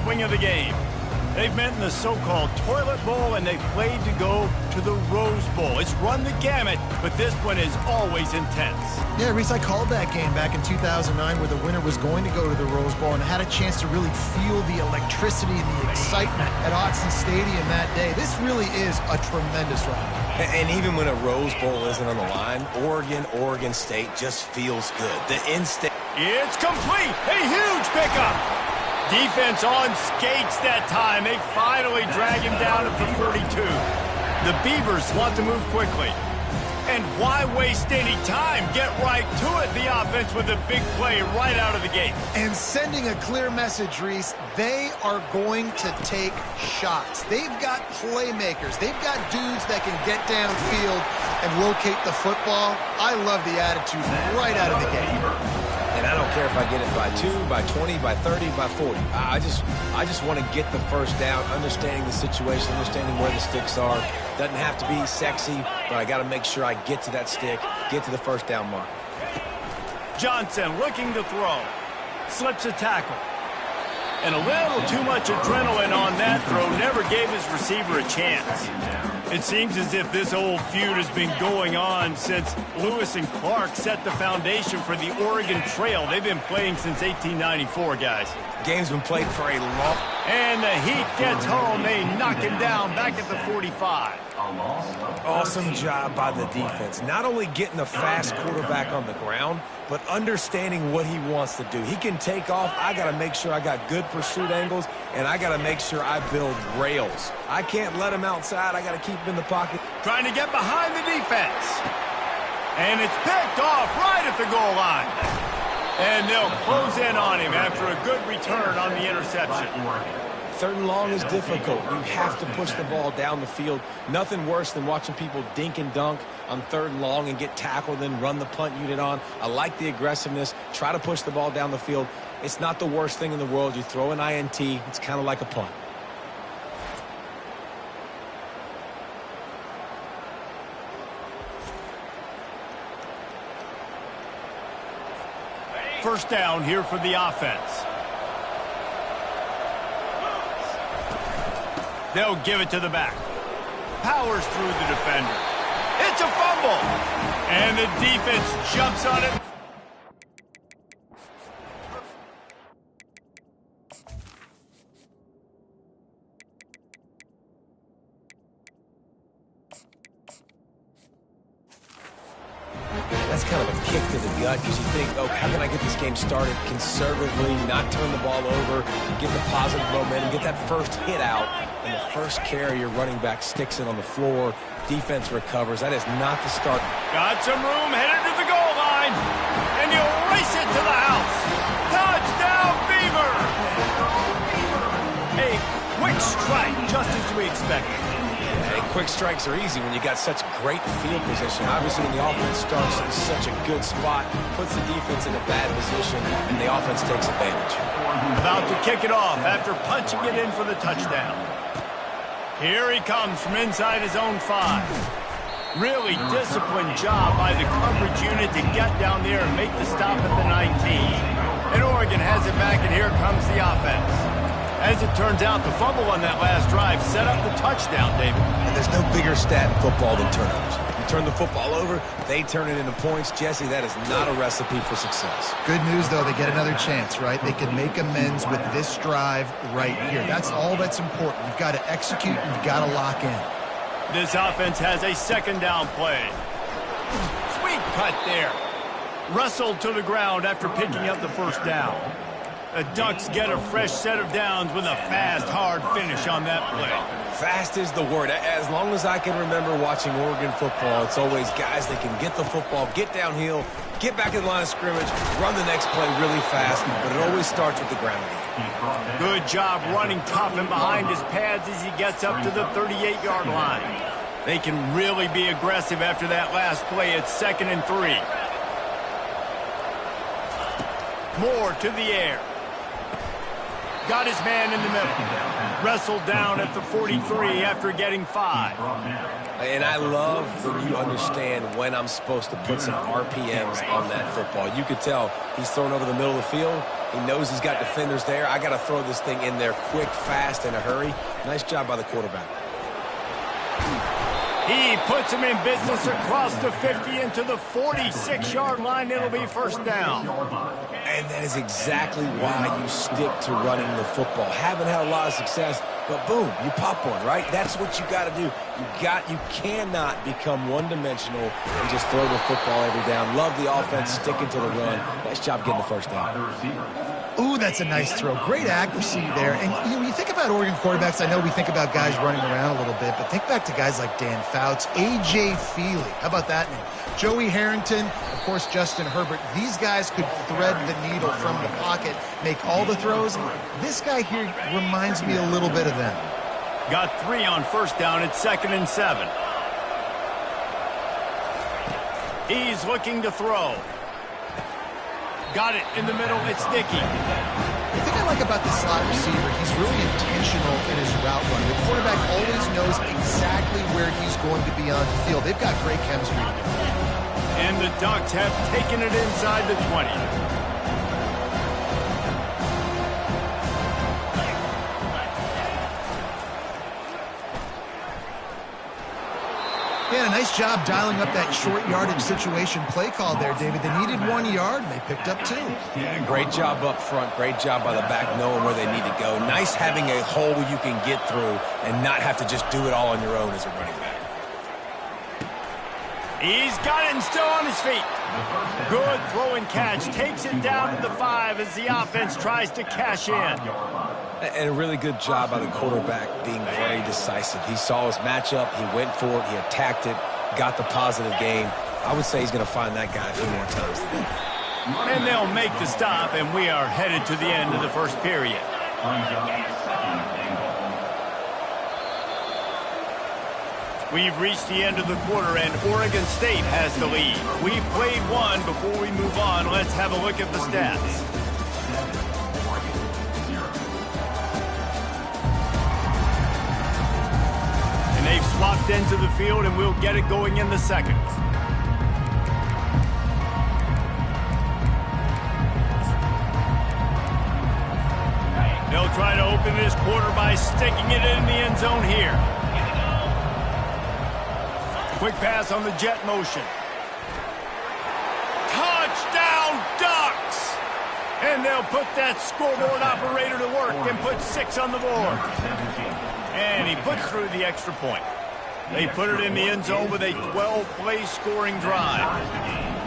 swing of the game. They've met in the so-called toilet bowl, and they've played to go to the Rose Bowl. It's run the gamut, but this one is always intense. Yeah, Reese, I called that game back in 2009 where the winner was going to go to the Rose Bowl, and I had a chance to really feel the electricity and the excitement at Autzen Stadium that day. This really is a tremendous run. And even when a Rose Bowl isn't on the line, Oregon State just feels good. The in-state... It's complete! A huge pickup! Defense on skates that time. They finally drag him down at the 42. The Beavers want to move quickly. And why waste any time? Get right to it, the offense, with a big play right out of the gate. And sending a clear message, Reese, they are going to take shots. They've got playmakers. They've got dudes that can get downfield and locate the football. I love the attitude right out of the gate. And I don't care if I get it by 2, by 20, by 30, by 40. I just want to get the first down, understanding the situation, understanding where the sticks are. Doesn't have to be sexy, but I got to make sure I get to that stick, get to the first down mark. Johnson looking to throw. Slips a tackle. And a little too much adrenaline on that throw. Never gave his receiver a chance. It seems as if this old feud has been going on since Lewis and Clark set the foundation for the Oregon Trail. They've been playing since 1894, guys. Game's been played for a long... And the Heat gets home. They knock him down back at the 45. Awesome job by the defense. Not only getting a fast quarterback on the ground, but understanding what he wants to do. He can take off. I got to make sure I got good pursuit angles, and I got to make sure I build rails. I can't let him outside. I got to keep him in the pocket. Trying to get behind the defense. And it's picked off right at the goal line. And they'll close in on him after a good return on the interception. Third and long is difficult. You have to push the ball down the field. Nothing worse than watching people dink and dunk on third and long and get tackled, then run the punt unit on. I like the aggressiveness. Try to push the ball down the field. It's not the worst thing in the world. You throw an INT, it's kind of like a punt. First down here for the offense. They'll give it to the back. Powers through the defender. It's a fumble. And the defense jumps on it. That's kind of a kick to the gut because you think, oh, how can I get this game started conservatively, not turn the ball over, get the positive momentum, get that first hit out, and the first carry, your running back sticks it on the floor, defense recovers. That is not the start. Got some room, headed to the goal line, and he'll race it to the house. Touchdown, Beaver! A quick strike, just as we expected. And quick strikes are easy when you got such great field position. Obviously, when the offense starts in such a good spot, puts the defense in a bad position, and the offense takes advantage. About to kick it off after punching it in for the touchdown. Here he comes from inside his own 5. Really disciplined job by the coverage unit to get down there and make the stop at the 19. And Oregon has it back, and here comes the offense. As it turns out, the fumble on that last drive set up the touchdown, David. And there's no bigger stat in football than turnovers. You turn the football over, they turn it into points. Jesse, that is not a recipe for success. Good news, though, they get another chance, right? They can make amends with this drive right here. That's all that's important. You've got to execute, you've got to lock in. This offense has a second down play. Sweet cut there. Wrestled to the ground after picking up the first down. The Ducks get a fresh set of downs with a fast, hard finish on that play. Fast is the word. As long as I can remember watching Oregon football, it's always guys that can get the football, get downhill, get back in the line of scrimmage, run the next play really fast, but it always starts with the ground game. Good job running tough and behind his pads as he gets up to the 38-yard line. They can really be aggressive after that last play. It's 2nd and 3. Moore to the air. Got his man in the middle. Wrestled down at the 43 after getting 5. And I love when you understand when I'm supposed to put some RPMs on that football. You could tell he's thrown over the middle of the field. He knows he's got defenders there. I got to throw this thing in there quick, fast, in a hurry. Nice job by the quarterback. He puts him in business across the 50 into the 46-yard line. It'll be first down. And that is exactly why you stick to running the football. Haven't had a lot of success, but boom, you pop one, right? That's what you got to do. You cannot become one-dimensional and just throw the football every down. Love the offense, sticking to the run. Nice job getting the first down. Ooh, that's a nice throw. Great accuracy there. And when you think about Oregon quarterbacks, I know we think about guys running around a little bit, but think back to guys like Dan Fouts, A.J. Feely. How about that name? Joey Harrington, of course, Justin Herbert. These guys could thread the needle from the pocket, make all the throws. This guy here reminds me a little bit of them. Got 3 on first down. It's 2nd and 7. He's looking to throw. Got it in the middle. It's Dickey. The thing I like about the slot receiver, he's really intentional in his route run. The quarterback always knows exactly where he's going to be on the field. They've got great chemistry. And the Ducks have taken it inside the 20. Yeah, a nice job dialing up that short yardage situation play call there, David. They needed 1 yard, and they picked up 2. Yeah, great job up front. Great job by the back knowing where they need to go. Nice having a hole you can get through and not have to just do it all on your own as a running back. He's got it and still on his feet. Good throw and catch. Takes it down to the 5 as the offense tries to cash in. And a really good job by the quarterback being very decisive. He saw his matchup. He went for it. He attacked it. Got the positive gain. I would say he's going to find that guy a few more times today. And they'll make the stop, and we are headed to the end of the first period. We've reached the end of the quarter, and Oregon State has the lead. We've played one. Before we move on, let's have a look at the stats. And they've swapped into the field, and we'll get it going in the second. They'll try to open this quarter by sticking it in the end zone here. Quick pass on the jet motion. Touchdown, Ducks! And they'll put that scoreboard operator to work and put 6 on the board. And he puts through the extra point. They put it in the end zone with a 12-play scoring drive.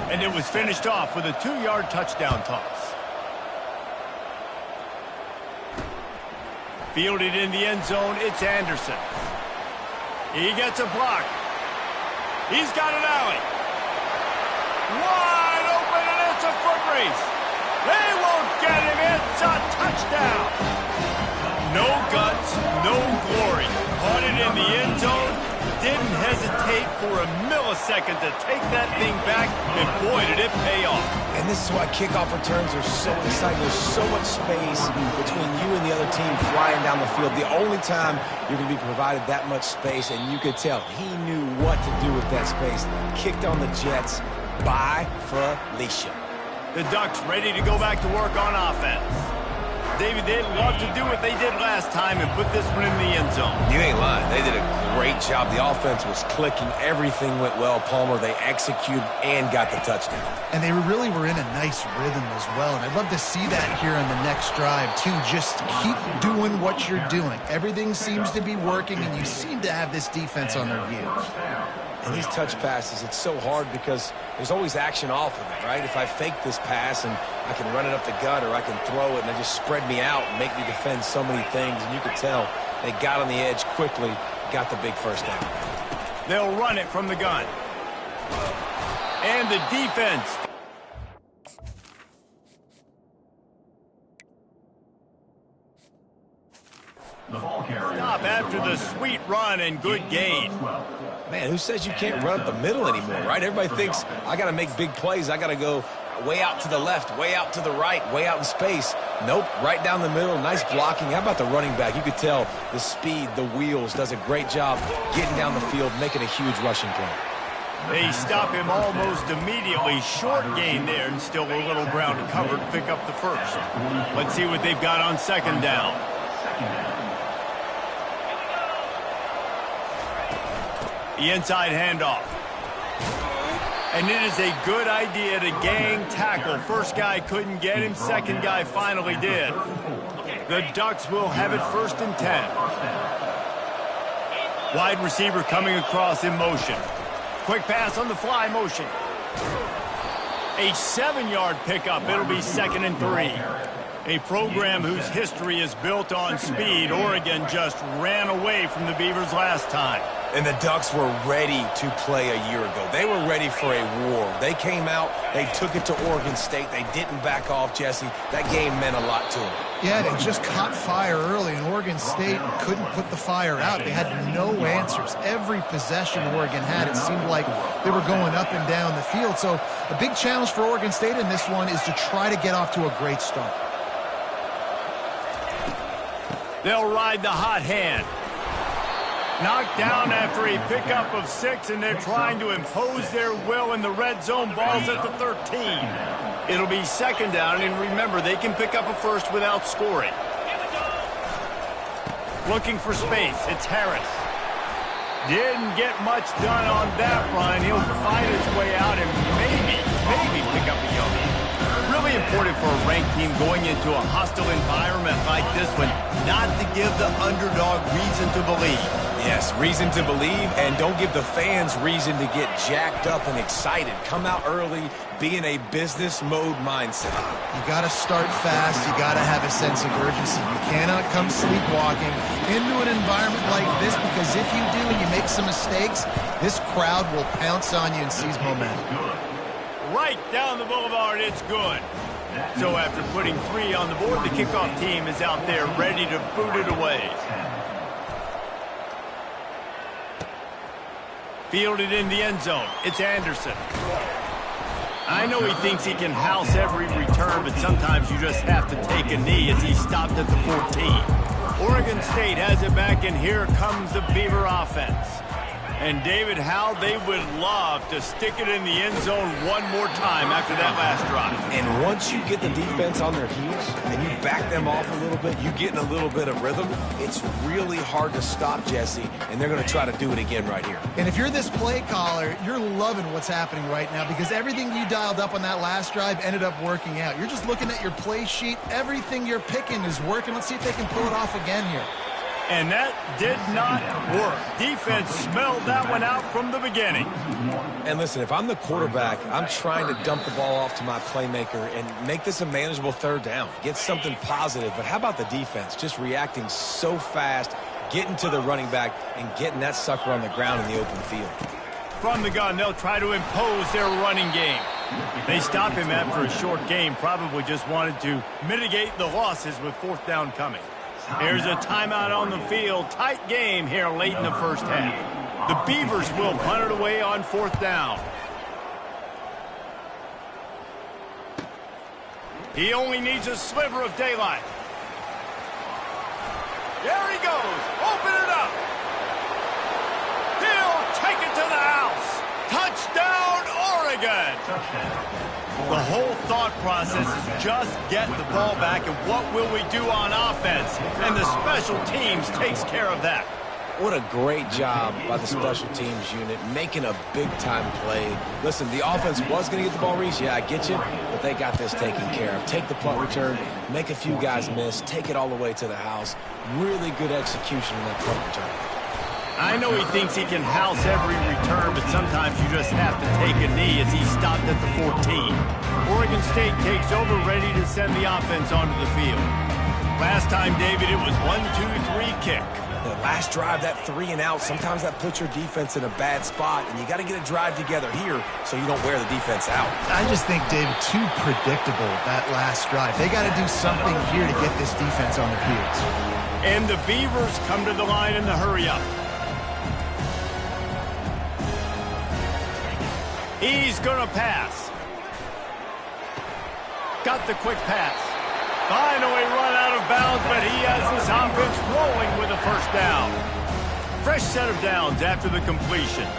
And it was finished off with a 2-yard touchdown toss. Fielded in the end zone, it's Anderson. He gets a block. He's got an alley. Wide open, and it's a foot race. They won't get him. It's a touchdown. No guts, no glory. Caught it in the end zone. Didn't hesitate for a millisecond to take that thing back, and boy, did it pay off. And this is why kickoff returns are so exciting. There's so much space between you and the other team flying down the field. The only time you're going to be provided that much space, and you could tell he knew what to do with that space. Kicked on the Jets by Felicia. The Ducks ready to go back to work on offense. David, they'd love to do what they did last time and put this one in the end zone. You ain't lying. They did a great job. The offense was clicking. Everything went well, Palmer. They executed and got the touchdown. And they really were in a nice rhythm as well. And I'd love to see that here on the next drive, too. Just keep doing what you're doing. Everything seems to be working, and you seem to have this defense on their heels. And these touch passes, it's so hard because there's always action off of it, right? If I fake this pass and I can run it up the gut, or I can throw it and they just spread me out and make me defend so many things. And you could tell they got on the edge quickly, got the big first down. They'll run it from the gun. And the defense. Stop after the sweet run and good gain. Man, who says you can't run up the middle anymore, right? Everybody thinks I got to make big plays. I got to go way out to the left, way out to the right, way out in space. Nope, right down the middle. Nice blocking. How about the running back? You could tell the speed, the wheels, does a great job getting down the field, making a huge rushing play. They stop him almost immediately. Short gain there, and still a little ground to cover to pick up the first. Let's see what they've got on second down. The inside handoff. And it is a good idea to gang tackle. First guy couldn't get him, second guy finally did. The Ducks will have it 1st and 10. Wide receiver coming across in motion. Quick pass on the fly motion. A 7-yard pickup. It'll be 2nd and 3. A program whose history is built on speed. Oregon just ran away from the Beavers last time. And the Ducks were ready to play a year ago. They were ready for a war. They came out, they took it to Oregon State. They didn't back off, Jesse. That game meant a lot to them. Yeah, they just caught fire early, and Oregon State couldn't put the fire out. They had no answers. Every possession Oregon had, it seemed like they were going up and down the field. So a big challenge for Oregon State in this one is to try to get off to a great start. They'll ride the hot hand. Knocked down after a pickup of 6, and they're trying to impose their will in the red zone. Ball's at the 13. It'll be 2nd down, and remember, they can pick up a first without scoring. Looking for space. It's Harris. Didn't get much done on that run. He'll fight his way out and maybe pick up a yard. Really important for a ranked team going into a hostile environment like this one, not to give the underdog reason to believe. Yes, reason to believe, and don't give the fans reason to get jacked up and excited. Come out early, be in a business mode mindset. You got to start fast. You got to have a sense of urgency. You cannot come sleepwalking into an environment like this, because if you do and you make some mistakes, this crowd will pounce on you and seize momentum. Right down the boulevard, it's good. So after putting 3 on the board, the kickoff team is out there ready to boot it away. Fielded in the end zone. It's Anderson. I know he thinks he can house every return, but sometimes you just have to take a knee as he stopped at the 14. Oregon State has it back, and here comes the Beaver offense. And David, how they would love to stick it in the end zone one more time after that last drive. And once you get the defense on their heels and you back them off a little bit, you get in a little bit of rhythm, it's really hard to stop, Jesse, and they're going to try to do it again right here. And if you're this play caller, you're loving what's happening right now, because everything you dialed up on that last drive ended up working out. You're just looking at your play sheet. Everything you're picking is working. Let's see if they can pull it off again here. And that did not work. Defense smelled that one out from the beginning. And listen, if I'm the quarterback, I'm trying to dump the ball off to my playmaker and make this a manageable 3rd down. Get something positive. But how about the defense? Just reacting so fast, getting to the running back, and getting that sucker on the ground in the open field. From the gun, they'll try to impose their running game. They stop him after a short game. Probably just wanted to mitigate the losses with 4th down coming. Here's a timeout on the field. Tight game here late in the first half. The Beavers will punt it away on 4th down. He only needs a sliver of daylight. There he goes. Open it up. He'll take it to the house. Touchdown, Oregon. The whole thought process is just get the ball back, and what will we do on offense? And the special teams takes care of that. What a great job by the special teams unit, making a big-time play. Listen, the offense was going to get the ball, Reese. Yeah, I get you, but they got this taken care of. Take the punt return, make a few guys miss, take it all the way to the house. Really good execution in that punt return. I know he thinks he can house every return, but sometimes you just have to take a knee as he stopped at the 14. Oregon State takes over, ready to send the offense onto the field. Last time, David, it was 1-2-3 kick. The last drive, that 3 and out, sometimes that puts your defense in a bad spot, and you got to get a drive together here so you don't wear the defense out. I just think, David, too predictable, that last drive. They got to do something here to get this defense on their heels. And the Beavers come to the line in the hurry-up. He's going to pass. Got the quick pass. Finally run out of bounds, but he has this offense rolling with a 1st down. Fresh set of downs after the completion.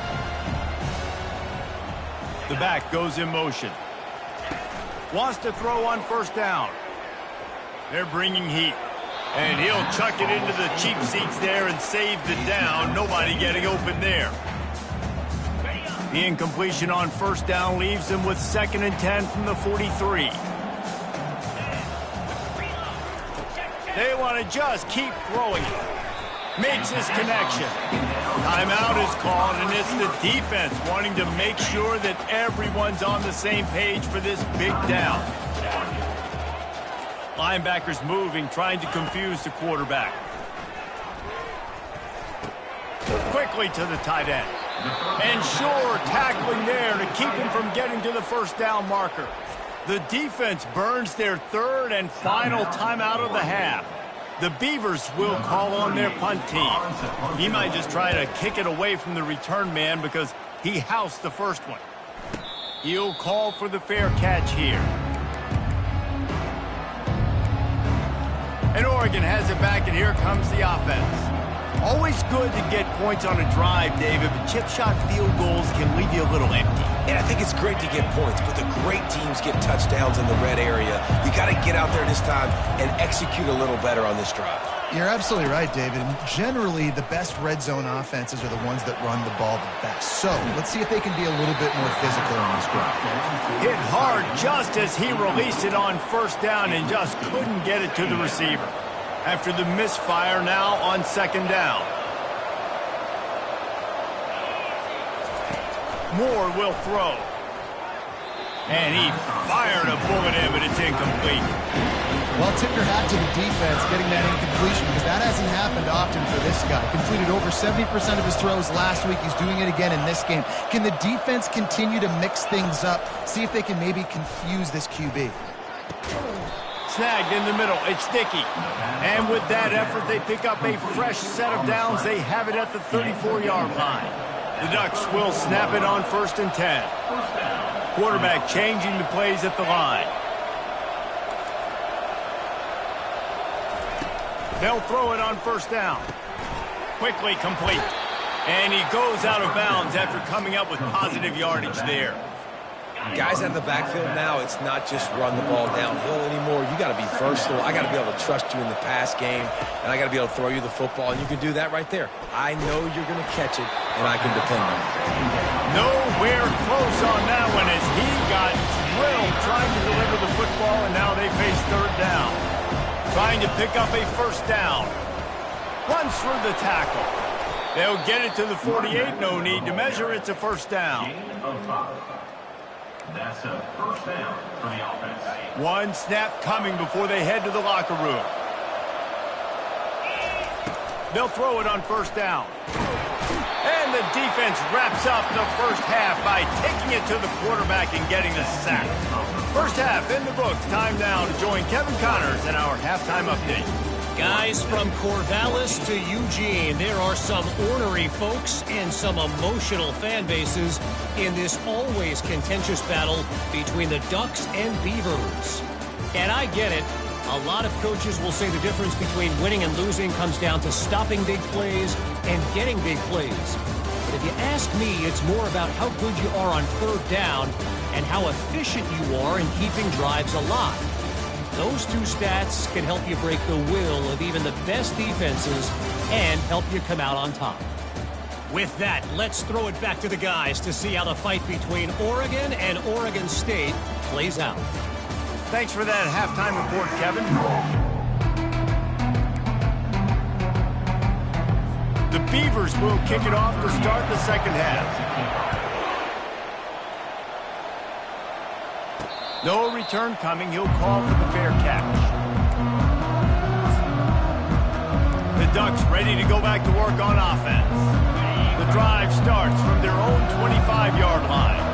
The back goes in motion. Wants to throw on first down. They're bringing heat. And he'll chuck it into the cheap seats there and save the down. Nobody getting open there. The incompletion on first down leaves him with 2nd and 10 from the 43. They want to just keep throwing it. Makes his connection. Timeout is called, and it's the defense wanting to make sure that everyone's on the same page for this big down. Linebackers moving, trying to confuse the quarterback. Quickly to the tight end. And sure, tackling there to keep him from getting to the first down marker. The defense burns their 3rd and final timeout of the half. The Beavers will call on their punt team. He might just try to kick it away from the return man because he housed the first one. He'll call for the fair catch here. And Oregon has it back, and here comes the offense. Always good to get points on a drive, David, but chip shot field goals can leave you a little empty. And I think it's great to get points, but the great teams get touchdowns in the red area. You got to get out there this time and execute a little better on this drive. You're absolutely right, David. And generally, the best red zone offenses are the ones that run the ball the best. So let's see if they can be a little bit more physical on this drive. Hit hard just as he released it on first down and just couldn't get it to the receiver. After the misfire, now on 2nd down. Moore will throw. And he fired a bullet in, but it's incomplete. Well, tip your hat to the defense getting that incompletion, because that hasn't happened often for this guy. Completed over 70% of his throws last week. He's doing it again in this game. Can the defense continue to mix things up? See if they can maybe confuse this QB. Snagged in the middle. It's Dickey. And with that effort, they pick up a fresh set of downs. They have it at the 34-yard line. The Ducks will snap it on 1st and 10. Quarterback changing the plays at the line. They'll throw it on first down. Quickly complete. And he goes out of bounds after coming up with positive yardage there. Guys out of the backfield now, it's not just run the ball downhill anymore. You got to be versatile. I got to be able to trust you in the pass game, and I got to be able to throw you the football, and you can do that right there. I know you're going to catch it, and I can depend on it. Nowhere close on that one as he got drilled trying to deliver the football, and now they face 3rd down. Trying to pick up a first down. Runs through the tackle. They'll get it to the 48. No need to measure. It's a first down. That's a first down for the offense. One snap coming before they head to the locker room. They'll throw it on first down. And the defense wraps up the first half by taking it to the quarterback and getting a sack. First half in the books. Time now to join Kevin Connors in our halftime update. Guys, from Corvallis to Eugene, there are some ornery folks and some emotional fan bases in this always contentious battle between the Ducks and Beavers. And I get it. A lot of coaches will say the difference between winning and losing comes down to stopping big plays and getting big plays. But if you ask me, it's more about how good you are on 3rd down and how efficient you are in keeping drives alive. Those two stats can help you break the will of even the best defenses and help you come out on top. With that, let's throw it back to the guys to see how the fight between Oregon and Oregon State plays out. Thanks for that halftime report, Kevin. The Beavers will kick it off to start the 2nd half. No return coming. He'll call for the fair catch. The Ducks ready to go back to work on offense. The drive starts from their own 25-yard line.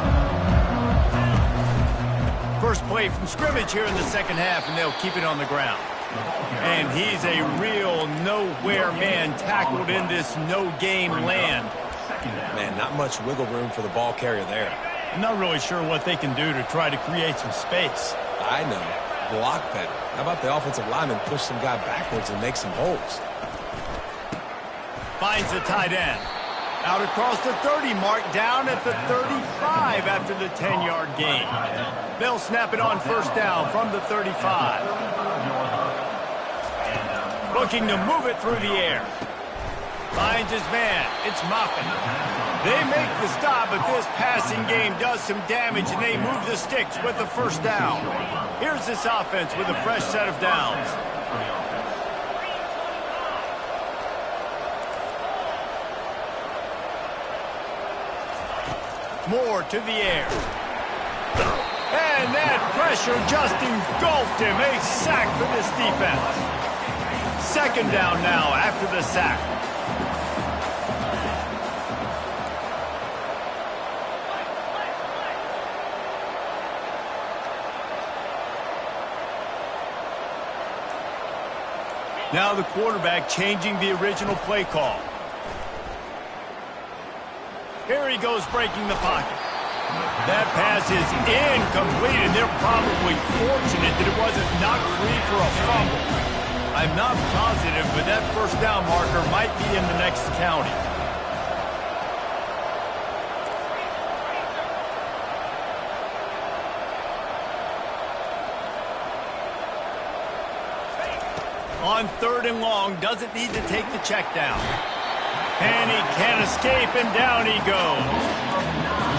First play from scrimmage here in the 2nd half, and they'll keep it on the ground. And he's a real nowhere man tackled in this no-gain land. Man, not much wiggle room for the ball carrier there. I'm not really sure what they can do to try to create some space. I know. Block better. How about the offensive lineman push some guy backwards and make some holes? Finds the tight end. Out across the 30 mark, down at the 35 after the 10-yard gain. They'll snap it on first down from the 35. Looking to move it through the air. Finds his man. It's Muffin. They make the stop, but this passing game does some damage, and they move the sticks with the first down. Here's this offense with a fresh set of downs. Moore to the air. And that pressure just engulfed him. A sack for this defense. Second down now after the sack. Now the quarterback changing the original play call. Here he goes breaking the pocket. That pass is incomplete, and they're probably fortunate that it wasn't knocked free for a fumble. I'm not positive, but that first down marker might be in the next county. On third and long, doesn't need to take the check down. And he can't escape, and down he goes.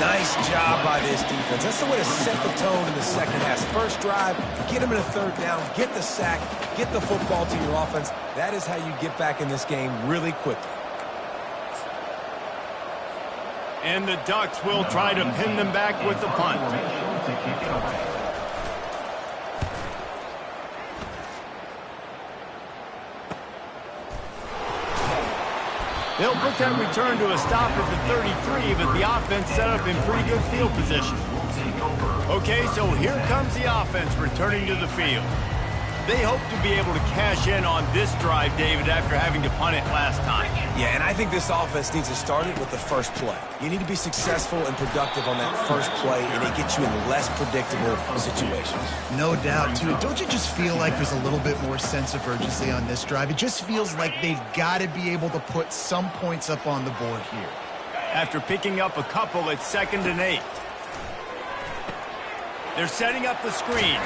Nice job by this defense. That's the way to set the tone in the second half. First drive, get him in a third down, get the sack, get the football to your offense. That is how you get back in this game really quickly. And the Ducks will try to pin them back with the punt. They'll put that return to a stop at the 33, but the offense set up in pretty good field position. Okay, so here comes the offense returning to the field. They hope to be able to cash in on this drive, David, after having to punt it last time. Yeah, and I think this offense needs to start it with the first play. You need to be successful and productive on that first play, and it gets you in less predictable situations. No doubt, too. Don't you just feel like there's a little bit more sense of urgency on this drive? It just feels like they've got to be able to put some points up on the board here. After picking up a couple at 2nd and 8. They're setting up the screen.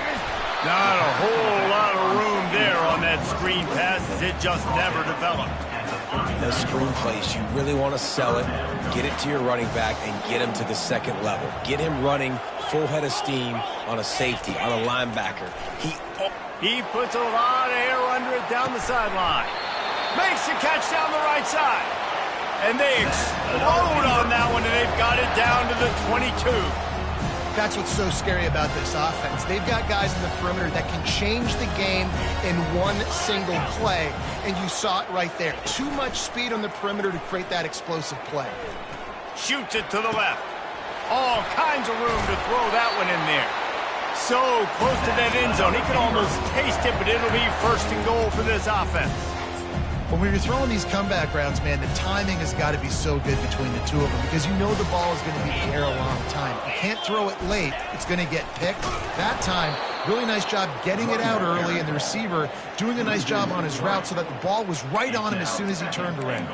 Not a whole lot of room there on that screen pass, as it just never developed. Those screen plays, you really want to sell it, get it to your running back, and get him to the second level. Get him running full head of steam on a safety, on a linebacker. He puts a lot of air under it down the sideline. Makes the catch down the right side. And they explode on that one, and they've got it down to the 22. That's what's so scary about this offense. They've got guys in the perimeter that can change the game in one single play, and you saw it right there. Too much speed on the perimeter to create that explosive play. Shoots it to the left. All kinds of room to throw that one in there. So close to that end zone. He can almost taste it, but it'll be first and goal for this offense. But when you're throwing these comeback routes, man, the timing has got to be so good between the two of them because you know the ball is going to be in the air a long time. You can't throw it late. It's going to get picked. That time, really nice job getting it out early, and the receiver doing a nice job on his route so that the ball was right on him as soon as he turned around.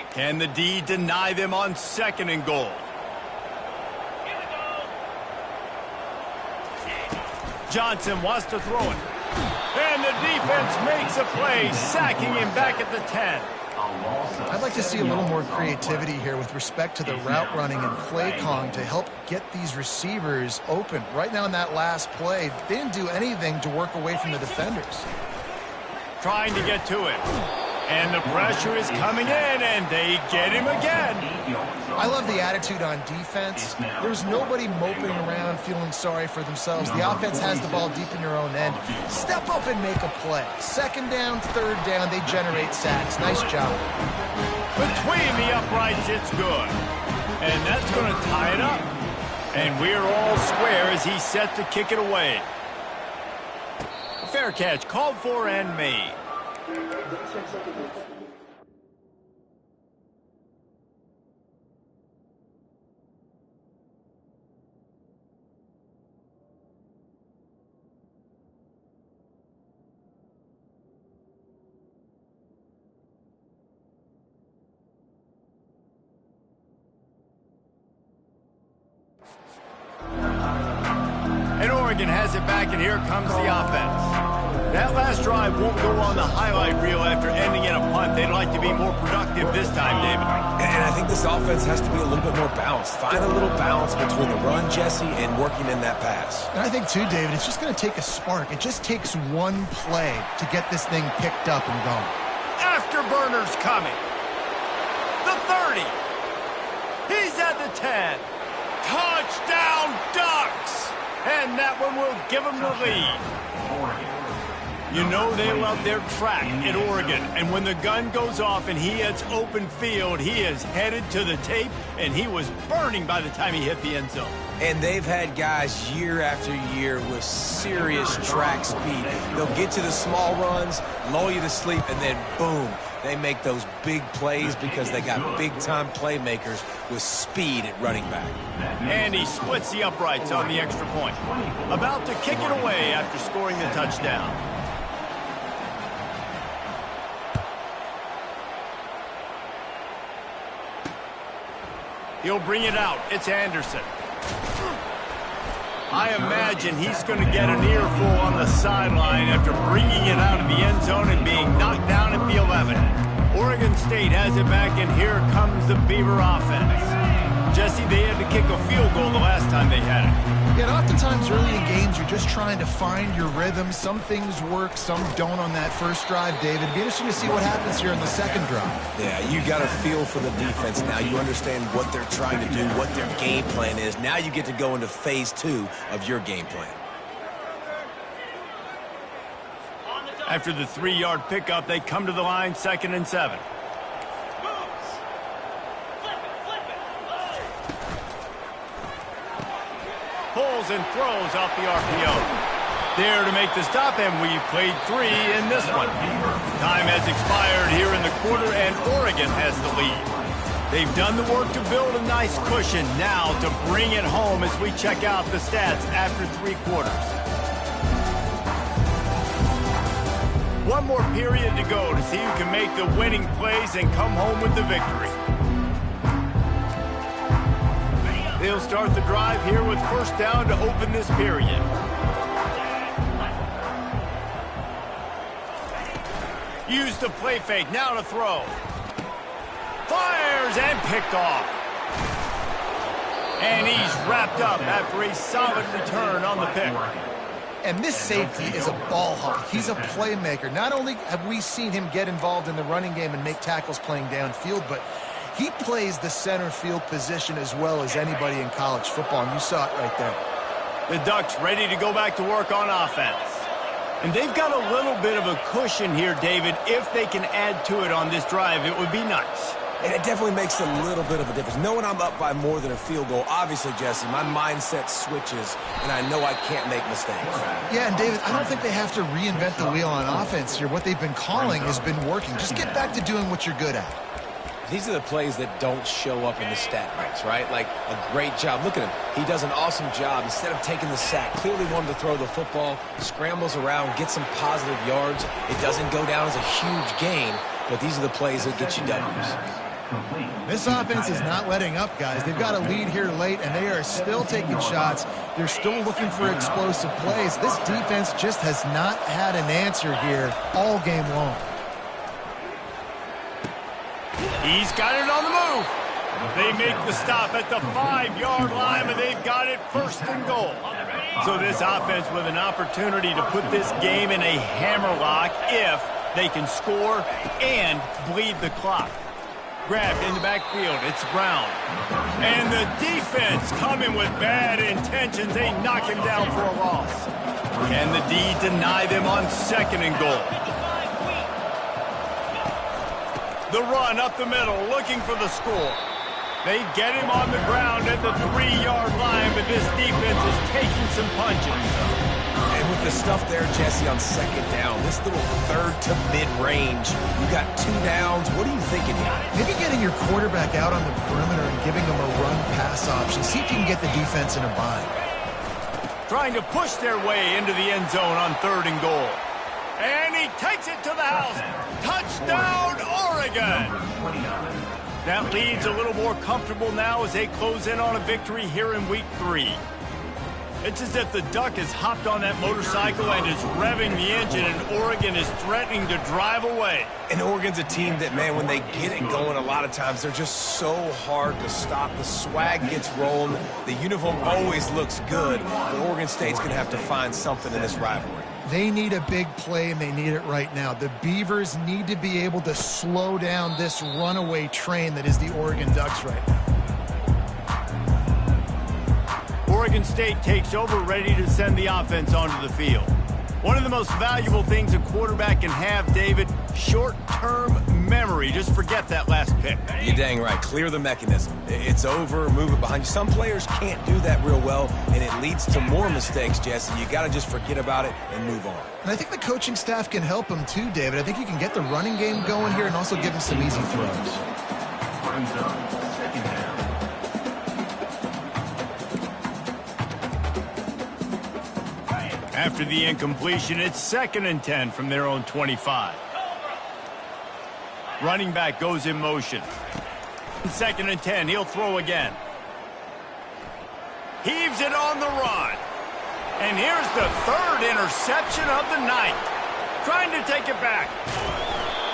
Can the D deny them on 2nd and goal? Johnson wants to throw it. And the defense makes a play, sacking him back at the 10. I'd like to see a little more creativity here with respect to the route running and play calling to help get these receivers open. Right now in that last play, they didn't do anything to work away from the defenders. Trying to get to it. And the pressure is coming in, and they get him again. I love the attitude on defense. There's nobody moping around feeling sorry for themselves. The offense has the ball deep in your own end. Step up and make a play. 2nd down, 3rd down, they generate sacks. Nice job. Between the uprights, it's good. And that's going to tie it up. And we're all square as he's set to kick it away. A fair catch called for and made. Oregon has it back, and here comes the offense. That last drive won't go on the highlight reel after ending in a punt. They'd like to be more productive this time, David. And I think this offense has to be a little bit more balanced. Find a little balance between the run, Jesse, and working in that pass. And I think, too, David, it's just going to take a spark. It just takes one play to get this thing picked up and going. Afterburners coming. The 30. He's at the 10. Touchdown, Ducks! And that one will give them the lead. You know they love their track at Oregon. And when the gun goes off and he hits open field, he is headed to the tape, and he was burning by the time he hit the end zone. And they've had guys year after year with serious track speed. They'll get to the small runs, lull you to sleep, and then boom, they make those big plays because they got big-time playmakers with speed at running back. And he splits the uprights on the extra point. About to kick it away after scoring the touchdown. He'll bring it out. It's Anderson. I imagine he's going to get an earful on the sideline after bringing it out of the end zone and being knocked down at the 11. Oregon State has it back, and here comes the Beaver offense. Jesse, they had to kick a field goal the last time they had it. Yeah, and oftentimes early in games, you're just trying to find your rhythm. Some things work, some don't on that first drive, David. It'd be interesting to see what happens here in the second drive. Yeah, you got a feel for the defense now. You understand what they're trying to do, what their game plan is. Now you get to go into phase 2 of your game plan. After the 3-yard pickup, they come to the line, 2nd and 7. Pulls and throws off the RPO. There to make the stop, and we've played 3 in this one. Time has expired here in the quarter, and Oregon has the lead. They've done the work to build a nice cushion. Now to bring it home as we check out the stats after 3 quarters. One more period to go to see who can make the winning plays and come home with the victory. They'll start the drive here with first down to open this period. Use the play fake, now to throw. Fires and picked off. And he's wrapped up after a solid return on the pick. And this safety is a ball hawk. He's a playmaker. Not only have we seen him get involved in the running game and make tackles playing downfield, but he plays the center field position as well as anybody in college football, and you saw it right there. The Ducks ready to go back to work on offense. And they've got a little bit of a cushion here, David. If they can add to it on this drive, it would be nice. And it definitely makes a little bit of a difference. Knowing I'm up by more than a field goal, obviously, Jesse, my mindset switches, and I know I can't make mistakes. Yeah, and David, I don't think they have to reinvent the wheel on offense here. What they've been calling has been working. Just get back to doing what you're good at. These are the plays that don't show up in the stat books, right? Like a great job. Look at him. He does an awesome job. Instead of taking the sack, clearly wanted to throw the football, scrambles around, gets some positive yards. It doesn't go down as a huge gain, but these are the plays that get you W's. This offense is not letting up, guys. They've got a lead here late, and they are still taking shots. They're still looking for explosive plays. This defense just has not had an answer here all game long. He's got it on the move. They make the stop at the 5-yard line, but they've got it 1st and goal. So this offense with an opportunity to put this game in a hammerlock if they can score and bleed the clock. Grabbed in the backfield, it's Brown. And the defense coming with bad intentions. They knock him down for a loss. Can the D deny them on 2nd and goal? The run up the middle, looking for the score. They get him on the ground at the 3-yard line, but this defense is taking some punches. And with the stuff there, Jesse, on 2nd down, this little 3rd to mid-range, you got 2 downs. What are you thinking here? Maybe getting your quarterback out on the perimeter and giving him a run-pass option. See if you can get the defense in a bind. Trying to push their way into the end zone on 3rd and goal. And he takes it to the house. Touchdown, Oregon! That lead's a little more comfortable now as they close in on a victory here in week 3. It's as if the Duck has hopped on that motorcycle and is revving the engine, and Oregon is threatening to drive away. And Oregon's a team that, man, when they get it going, a lot of times they're just so hard to stop. The swag gets rolling. The uniform always looks good. But Oregon State's going to have to find something in this rivalry. They need a big play, and they need it right now. The Beavers need to be able to slow down this runaway train that is the Oregon Ducks right now. Oregon State takes over, ready to send the offense onto the field. One of the most valuable things a quarterback can have, David, short-term memory. Just forget that last pick. You're dang right. Clear the mechanism. It's over, move it behind you. Some players can't do that real well, and it leads to more mistakes, Jesse. You got to just forget about it and move on. And I think the coaching staff can help him too, David. I think you can get the running game going here and also give him some easy throws. Brings up second down. After the incompletion, it's 2nd and 10 from their own 25. Running back goes in motion. 2nd and 10, he'll throw again. Heaves it on the run. And here's the 3rd interception of the night. Trying to take it back.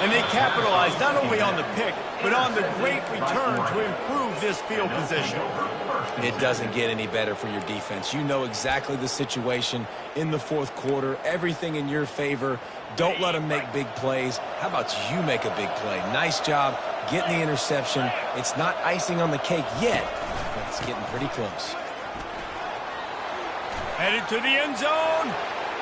And they capitalize not only on the pick, but on the great return to improve this field position. It doesn't get any better for your defense. You know exactly the situation in the 4th quarter. Everything in your favor. Don't let them make big plays. How about you make a big play? Nice job getting the interception. It's not icing on the cake yet, but it's getting pretty close. Headed to the end zone.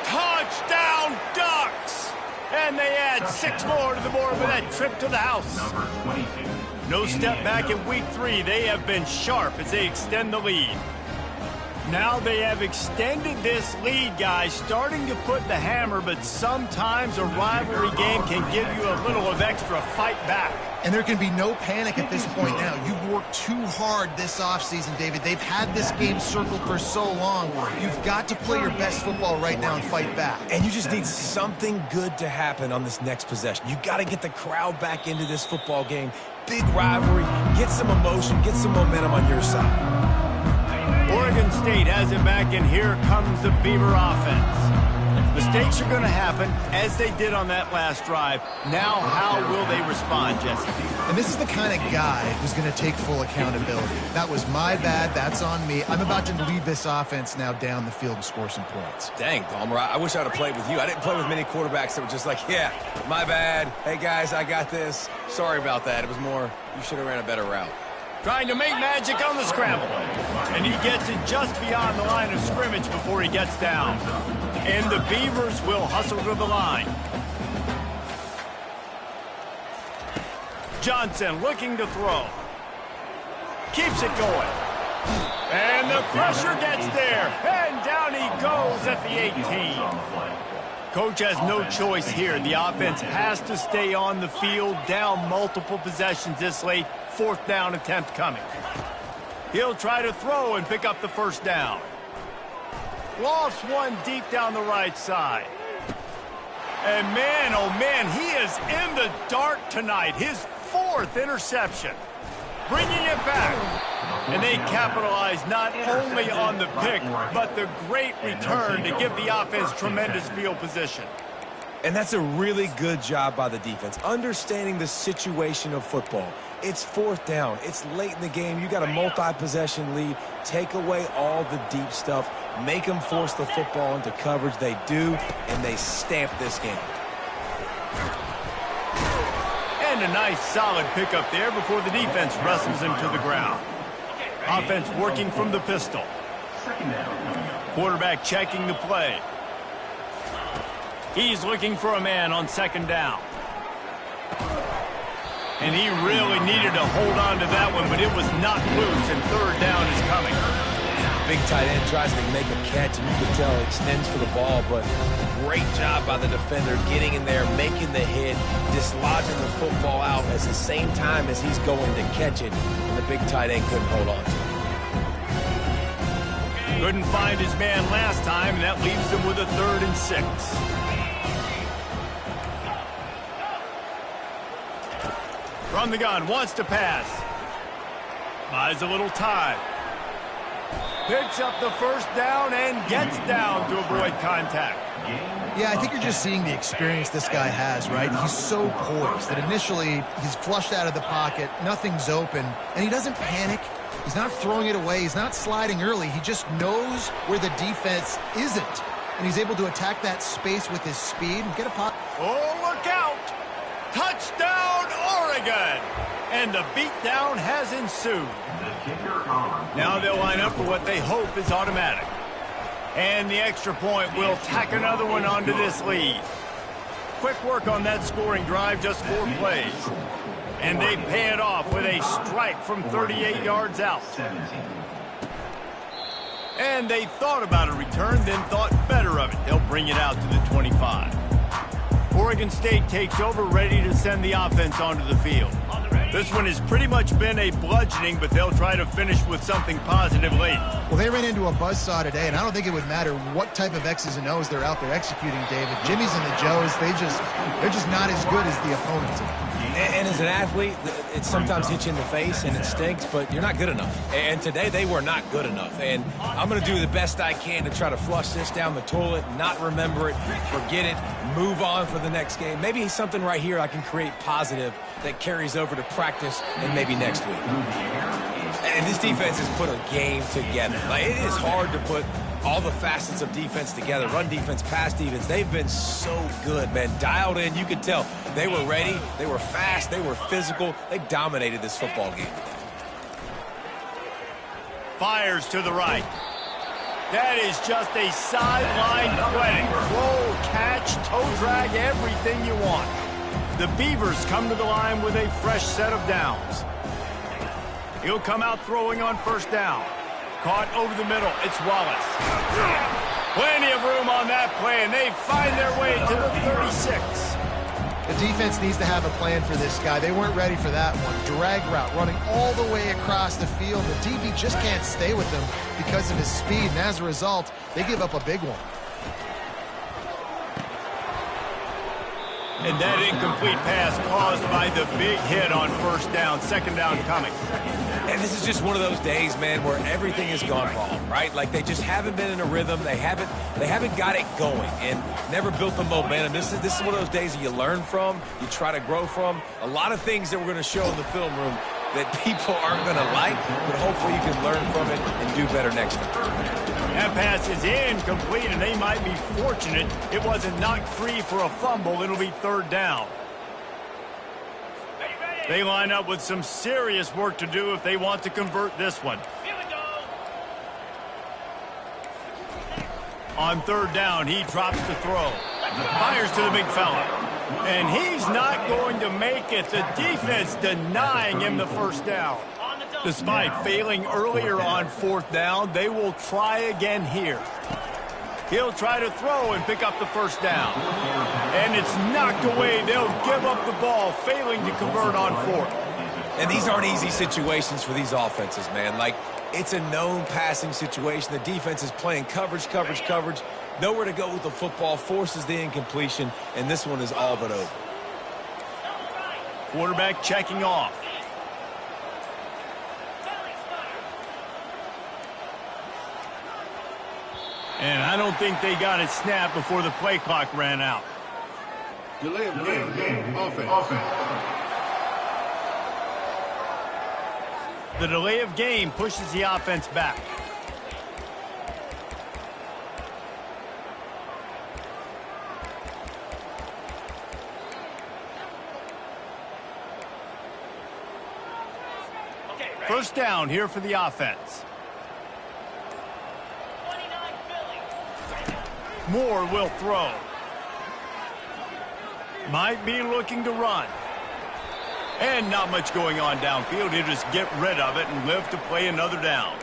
Touchdown, Ducks! And they add 6 more to the board with that trip to the house. Number 22. No step back in week 3. They have been sharp as they extend the lead. Now they have extended this lead, guys, starting to put the hammer, but sometimes a rivalry game can give you a little of extra fight back. And there can be no panic at this point now. You've worked too hard this offseason, David. They've had this game circled for so long. You've got to play your best football right now and fight back. And you just need something good to happen on this next possession. You got to get the crowd back into this football game. Big rivalry. Get some emotion. Get some momentum on your side. Oregon State has it back, and here comes the Beaver offense. Mistakes are going to happen, as they did on that last drive. Now, how will they respond, Jesse? And this is the kind of guy who's going to take full accountability. That was my bad. That's on me. I'm about to lead this offense now down the field and score some points. Dang, Palmer, I wish I would have played with you. I didn't play with many quarterbacks that were just like, yeah, my bad. Hey, guys, I got this. Sorry about that. It was more, you should have ran a better route. Trying to make magic on the scramble. And he gets it just beyond the line of scrimmage before he gets down. And the Beavers will hustle to the line. Johnson looking to throw. Keeps it going. And the pressure gets there. And down he goes at the 18. Coach has no choice here. The offense has to stay on the field, down multiple possessions this late. 4th down attempt coming. He'll try to throw and pick up the 1st down. Lost one deep down the right side. And man, oh man, he is in the dark tonight. His 4th interception. Bringing it back. And they capitalize not only on the pick, but the great return to give the offense tremendous field position. And that's a really good job by the defense, understanding the situation of football. It's 4th down. It's late in the game. You got a multi-possession lead. Take away all the deep stuff. Make them force the football into coverage. They do, and they stamp this game. And a nice solid pickup there before the defense wrestles him to the ground. Offense working from the pistol. Quarterback checking the play. He's looking for a man on 2nd down. And he really needed to hold on to that one, but it was knocked loose, and 3rd down is coming. Big tight end tries to make a catch, and you can tell he extends for the ball, but great job by the defender getting in there, making the hit, dislodging the football out at the same time as he's going to catch it, and the big tight end couldn't hold on to it. Couldn't find his man last time, and that leaves them with a 3rd and 6. From the gun, wants to pass. Buys a little time. Picks up the first down and gets down to avoid contact. Yeah, I think you're just seeing the experience this guy has, right? He's so poised that initially he's flushed out of the pocket, nothing's open, and he doesn't panic. He's not throwing it away. He's not sliding early. He just knows where the defense isn't, and he's able to attack that space with his speed and get a pop. Oh, look out! Touchdown, Oregon! And the beatdown has ensued. Now they'll line up for what they hope is automatic. And the extra point will tack another one onto this lead. Quick work on that scoring drive, just 4 plays. And they pay it off with a strike from 38 yards out. And they thought about a return, then thought better of it. They'll bring it out to the 25. Oregon State takes over, ready to send the offense onto the field. This one has pretty much been a bludgeoning, but they'll try to finish with something positive late. Well, they ran into a buzzsaw today, and I don't think it would matter what type of X's and O's they're out there executing, David. Jimmy's and the Joes, they're just not as good as the opponents. And as an athlete, it sometimes hits you in the face and it stinks, but you're not good enough. And today they were not good enough. And I'm going to do the best I can to try to flush this down the toilet, not remember it, forget it, move on for the next game. Maybe something right here I can create positive that carries over to practice and maybe next week. And this defense has put a game together. Like, it is hard to put all the facets of defense together. Run defense, pass defense. They've been so good, man. Dialed in. You could tell they were ready. They were fast. They were physical. They dominated this football game. Fires to the right. That is just a sideline clinic. Throw, catch, toe drag, everything you want. The Beavers come to the line with a fresh set of downs. He'll come out throwing on first down. Caught over the middle. It's Wallace. Plenty of room on that play, and they find their way to the 36. The defense needs to have a plan for this guy. They weren't ready for that one. Drag route, running all the way across the field. The DB just can't stay with them because of his speed, and as a result, they give up a big one. And that incomplete pass caused by the big hit on first down, second down coming. And this is just one of those days, man, where everything has gone wrong, right? Like, they just haven't been in a rhythm. They haven't got it going and never built the momentum. This is one of those days that you learn from, you try to grow from. A lot of things that we're going to show in the film room that people aren't going to like, but hopefully you can learn from it and do better next time. That pass is incomplete, and they might be fortunate it wasn't knocked free for a fumble. It'll be third down. They line up with some serious work to do if they want to convert this one. On third down, he drops the throw. Fires to the big fella. And he's not going to make it. The defense denying him the first down. Despite failing earlier on fourth down, they will try again here. He'll try to throw and pick up the first down. And it's knocked away. They'll give up the ball, failing to convert on fourth. And these aren't easy situations for these offenses, man. Like, it's a known passing situation. The defense is playing coverage. Nowhere to go with the football, forces the incompletion, and this one is all but over. Quarterback checking off. And I don't think they got it snapped before the play clock ran out. Delay of game. Offense. The delay of game pushes the offense back. First down here for the offense. Moore will throw. Might be looking to run. And not much going on downfield. He'll just get rid of it and live to play another down.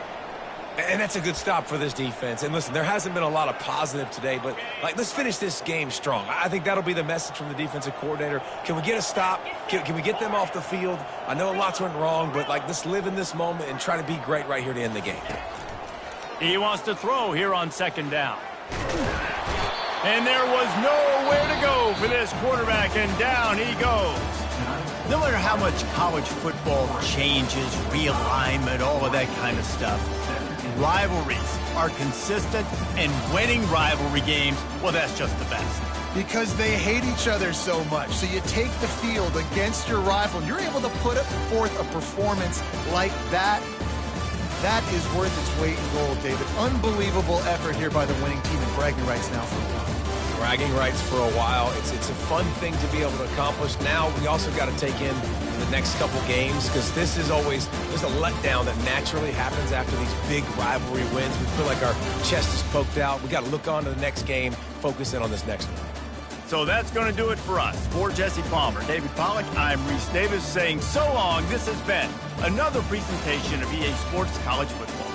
And that's a good stop for this defense. And listen, there hasn't been a lot of positive today, but let's finish this game strong. I think that'll be the message from the defensive coordinator. Can we get a stop? Can we get them off the field? I know lots went wrong, but let's live in this moment and try to be great right here to end the game. He wants to throw here on second down. And there was nowhere to go for this quarterback, and down he goes. No matter how much college football changes, realignment, all of that kind of stuff, rivalries are consistent, and winning rivalry games, well, that's just the best. Because they hate each other so much. So you take the field against your rival, and you're able to put forth a performance like that. That is worth its weight in gold, David. Unbelievable effort here by the winning team, and bragging rights now for a while. Bragging rights for a while. It's a fun thing to be able to accomplish. Now we also got to take in the next couple games, because this is always, there's a letdown that naturally happens after these big rivalry wins. We feel like our chest is poked out. We got to look on to the next game, focus in on this next one. So that's going to do it for us. For Jesse Palmer, David Pollack, I'm Reese Davis saying so long. This has been another presentation of EA Sports College Football.